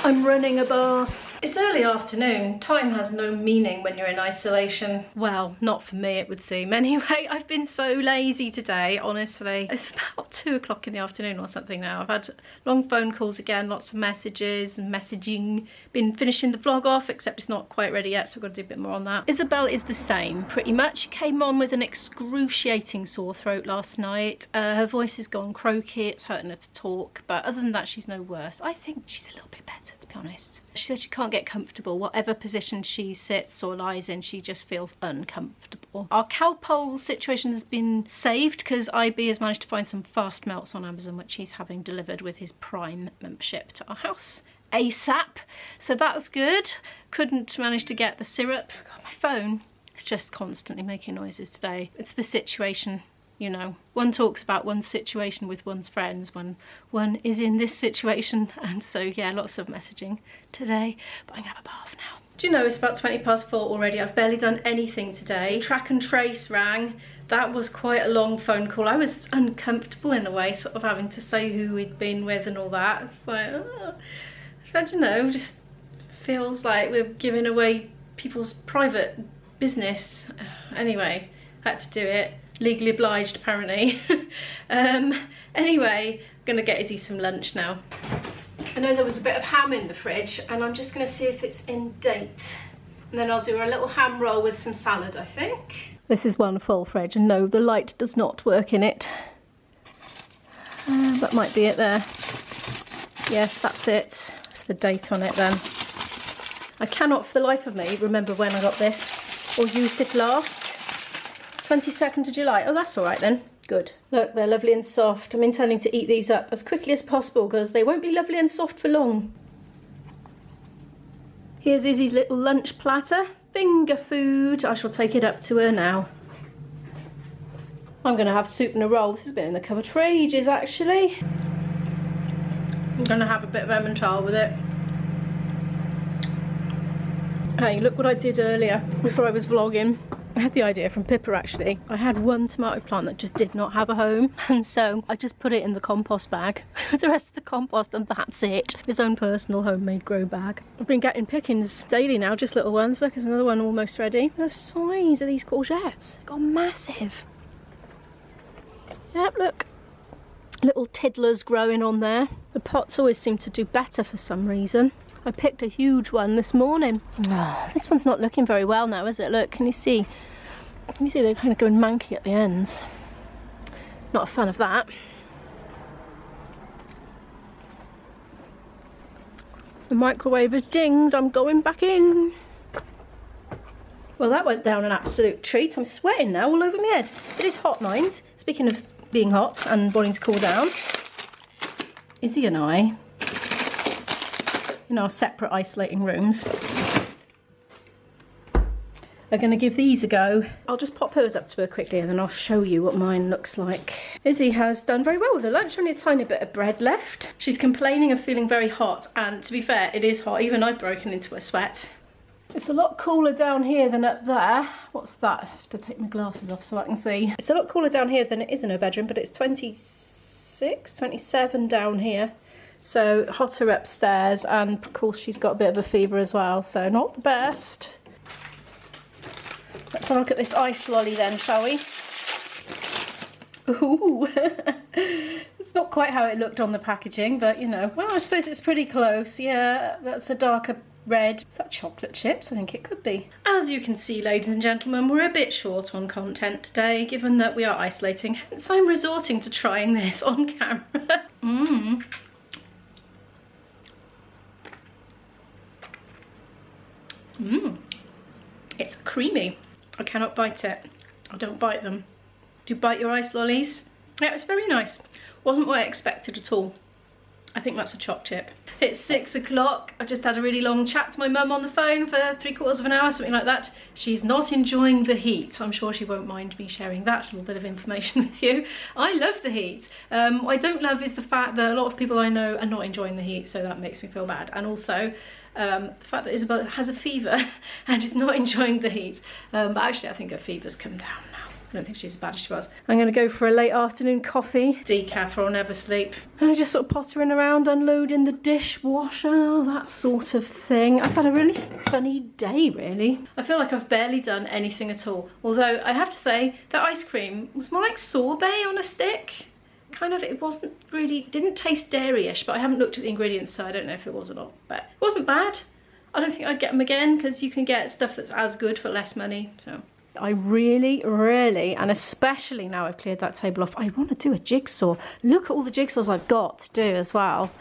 I'm running a bath. It's early afternoon. Time has no meaning when you're in isolation. Well, not for me, it would seem. Anyway, I've been so lazy today, honestly. It's about 2 o'clock in the afternoon or something now. I've had long phone calls again, lots of messages and messaging. Been finishing the vlog off, except it's not quite ready yet, so I've got to do a bit more on that. Isabel is the same, pretty much. She came on with an excruciating sore throat last night. Her voice has gone croaky, it's hurting her to talk, but other than that, she's no worse. I think she's a little bit better, to be honest. She said she can't get comfortable. Whatever position she sits or lies in, she just feels uncomfortable. Our Calpol situation has been saved because IB has managed to find some fast melts on Amazon, which he's having delivered with his Prime membership to our house ASAP. So that's good. Couldn't manage to get the syrup. God, my phone is just constantly making noises today. It's the situation. You know, one talks about one's situation with one's friends when one is in this situation, and so yeah, lots of messaging today, but I'm gonna have a bath now. Do you know, it's about 4:20 already. I've barely done anything today. Track and Trace rang. That was quite a long phone call. I was uncomfortable in a way, sort of having to say who we'd been with and all that. It's like, oh, I don't know, just feels like we're giving away people's private business. Anyway, had to do it. Legally obliged, apparently. Anyway, I'm gonna get Izzy some lunch now. I know there was a bit of ham in the fridge, and I'm just gonna see if it's in date. And then I'll do a little ham roll with some salad, I think. This is one full fridge, and no, the light does not work in it. That might be it there. Yes, that's it. That's the date on it then. I cannot for the life of me remember when I got this or used it last. 22nd of July. Oh, that's all right then. Good. Look, they're lovely and soft. I'm intending to eat these up as quickly as possible because they won't be lovely and soft for long. Here's Izzy's little lunch platter. Finger food. I shall take it up to her now. I'm going to have soup and a roll. This has been in the cupboard for ages, actually. I'm going to have a bit of Emmental with it. Hey, look what I did earlier before I was vlogging. I had the idea from Pippa, actually. I had one tomato plant that just did not have a home, and so I just put it in the compost bag with the rest of the compost, and that's it. His own personal homemade grow bag. I've been getting pickings daily now, just little ones. Look, there's another one almost ready. The size of these courgettes, they've gone massive. Yep, look. Little tiddlers growing on there. The pots always seem to do better for some reason. I picked a huge one this morning. Oh, this one's not looking very well now, is it? Look, can you see? Can you see they're kind of going manky at the ends? Not a fan of that. The microwave has dinged. I'm going back in. Well, that went down an absolute treat. I'm sweating now all over my head. It is hot, mind. Speaking of being hot and wanting to cool down, Izzy and I, in our separate isolating rooms, are going to give these a go. I'll just pop hers up to her quickly and then I'll show you what mine looks like. Izzy has done very well with her lunch, only a tiny bit of bread left. She's complaining of feeling very hot, and to be fair, it is hot. Even I've broken into a sweat. It's a lot cooler down here than up there. What's that? I have to take my glasses off so I can see. It's a lot cooler down here than it is in her bedroom, but it's 26, 27 down here. So hotter upstairs, and of course she's got a bit of a fever as well, so not the best. Let's have a look at this ice lolly then, shall we? Ooh, it's not quite how it looked on the packaging, but you know, well, I suppose it's pretty close. Yeah, that's a darker red. Is that chocolate chips? I think it could be. As you can see, ladies and gentlemen, we're a bit short on content today, given that we are isolating, hence I'm resorting to trying this on camera. It's creamy. I cannot bite it. I don't bite them. Do you bite your ice lollies? Yeah, it's very nice. Wasn't what I expected at all. I think that's a choc chip. It's 6 o'clock. I just had a really long chat to my mum on the phone for 3/4 of an hour, something like that. She's not enjoying the heat. I'm sure she won't mind me sharing that little bit of information with you. I love the heat. What I don't love is the fact that a lot of people I know are not enjoying the heat, so that makes me feel bad. And also, the fact that Isabel has a fever and is not enjoying the heat. But actually I think her fever's come down now. I don't think she's as bad as she was. I'm going to go for a late afternoon coffee, decaf or I'll never sleep. And I'm just sort of pottering around, unloading the dishwasher, that sort of thing. I've had a really funny day, really. I feel like I've barely done anything at all. Although I have to say, the ice cream was more like sorbet on a stick. Kind of, it wasn't really, didn't taste dairy-ish, but I haven't looked at the ingredients, so I don't know if it was or not. But it wasn't bad. I don't think I'd get them again, because you can get stuff that's as good for less money, so. I really, and especially now I've cleared that table off, I want to do a jigsaw. Look at all the jigsaws I've got to do as well.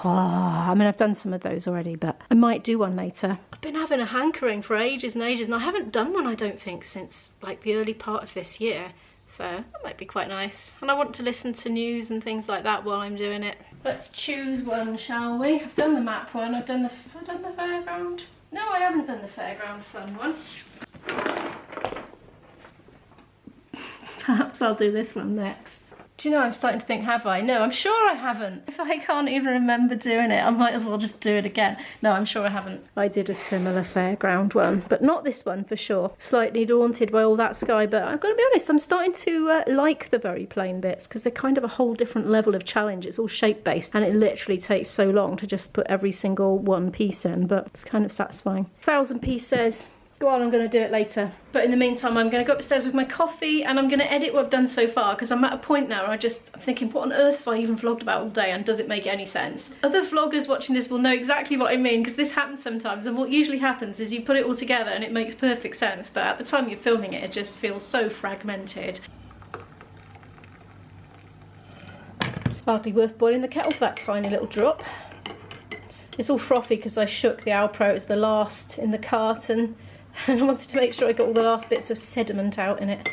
Oh, I mean, I've done some of those already, but I might do one later. I've been having a hankering for ages and ages, and I haven't done one, I don't think, since like the early part of this year. So that might be quite nice. And I want to listen to news and things like that while I'm doing it. Let's choose one, shall we? I've done the map one, have I done the fairground? No, I haven't done the fairground fun one. Perhaps I'll do this one next. Do you know, I'm starting to think, have I? No, I'm sure I haven't. If I can't even remember doing it, I might as well just do it again. No, I'm sure I haven't. I did a similar fairground one, but not this one for sure. Slightly daunted by all that sky, but I've got to be honest, I'm starting to like the very plain bits, because they're kind of a whole different level of challenge. It's all shape-based, and it literally takes so long to just put every single one piece in, but it's kind of satisfying. 1,000 pieces. Go on, I'm going to do it later. But in the meantime, I'm going to go upstairs with my coffee and I'm going to edit what I've done so far, because I'm at a point now where I'm thinking, what on earth have I even vlogged about all day, and does it make any sense? Other vloggers watching this will know exactly what I mean, because this happens sometimes, and what usually happens is you put it all together and it makes perfect sense, but at the time you're filming it, it just feels so fragmented. Hardly worth boiling the kettle for that tiny little drop. It's all frothy because I shook the Alpro. It was the last in the carton. And I wanted to make sure I got all the last bits of sediment out in it.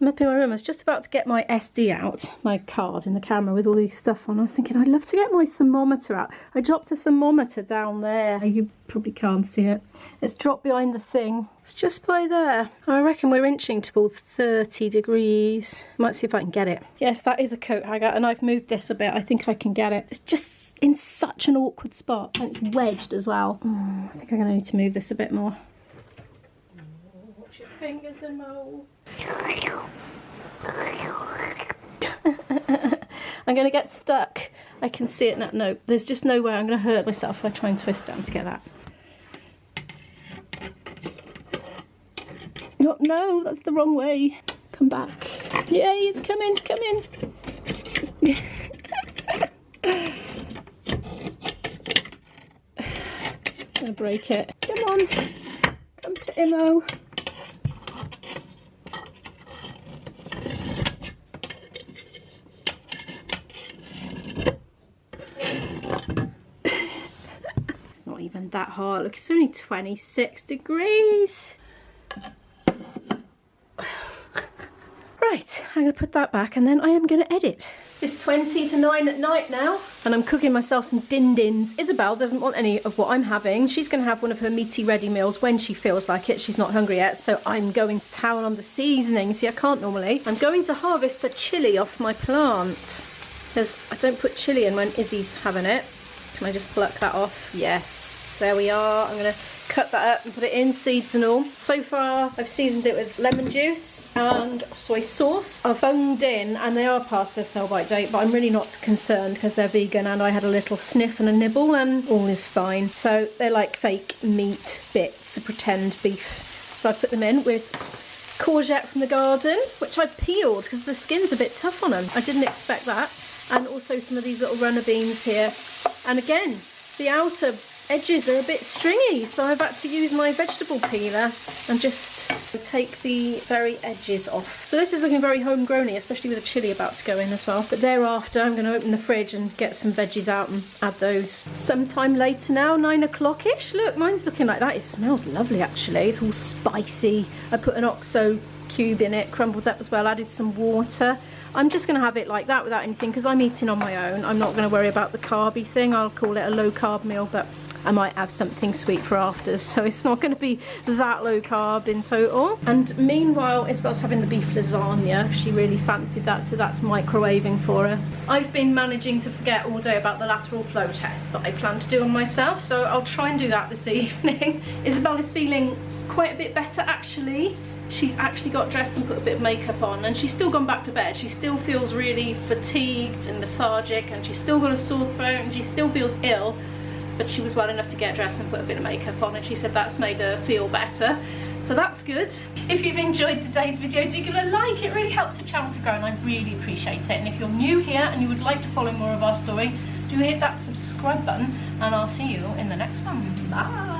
I'm up in my room. I was just about to get my SD out, my card in the camera with all this stuff on. I was thinking I'd love to get my thermometer out. I dropped a thermometer down there. You probably can't see it. It's dropped behind the thing. It's just by there. I reckon we're inching towards 30 degrees. Might see if I can get it. Yes, that is a coat hanger, and I've moved this a bit. I think I can get it. It's just in such an awkward spot, and it's wedged as well. I think I'm going to need to move this a bit more. Watch your fingers and mold. I'm going to get stuck. I can see it now. No, there's just no way. I'm going to hurt myself if I try and twist down to get that. No, that's the wrong way. Come back. Yay, it's coming, it's coming. I'm going to break it. Come on. Come to Imo. It's not even that hot. Look, it's only 26 degrees. Right, I'm going to put that back and then I am going to edit. It's 20 to 9 at night now and I'm cooking myself some din-dins. Isabel doesn't want any of what I'm having. She's going to have one of her meaty ready meals when she feels like it. She's not hungry yet, so I'm going to town on the seasoning. See, I can't normally. I'm going to harvest a chilli off my plant because I don't put chilli in when Izzy's having it. Can I just pluck that off? Yes, there we are. I'm going to cut that up and put it in, seeds and all. So far, I've seasoned it with lemon juice and soy sauce. I've phoned in and they are past their sell-by date, but I'm really not concerned because they're vegan and I had a little sniff and a nibble and all is fine. So they're like fake meat bits, pretend beef. So I put them in with courgette from the garden, which I peeled because the skin's a bit tough on them. I didn't expect that. And also some of these little runner beans here. And again, the outer edges are a bit stringy, so I've had to use my vegetable peeler and just take the very edges off. So this is looking very homegrown-y, especially with the chilli about to go in as well. But thereafter, I'm going to open the fridge and get some veggies out and add those. Sometime later now, 9 o'clock-ish. Look, mine's looking like that. It smells lovely, actually. It's all spicy. I put an OXO cube in it, crumbled up as well, added some water. I'm just going to have it like that without anything because I'm eating on my own. I'm not going to worry about the carby thing. I'll call it a low-carb meal, but I might have something sweet for afters, so it's not going to be that low carb in total. And meanwhile, Isabel's having the beef lasagna. She really fancied that, so that's microwaving for her. I've been managing to forget all day about the lateral flow test that I plan to do on myself, so I'll try and do that this evening. Isabel is feeling quite a bit better actually. she's actually got dressed and put a bit of makeup on, and she's still gone back to bed. She still feels really fatigued and lethargic, and she's still got a sore throat, and she still feels ill, but she was well enough to get dressed and put a bit of makeup on, and she said that's made her feel better. So that's good. If you've enjoyed today's video, do give it a like. It really helps the channel to grow, and I really appreciate it. And if you're new here and you would like to follow more of our story, do hit that subscribe button, and I'll see you in the next one. Bye.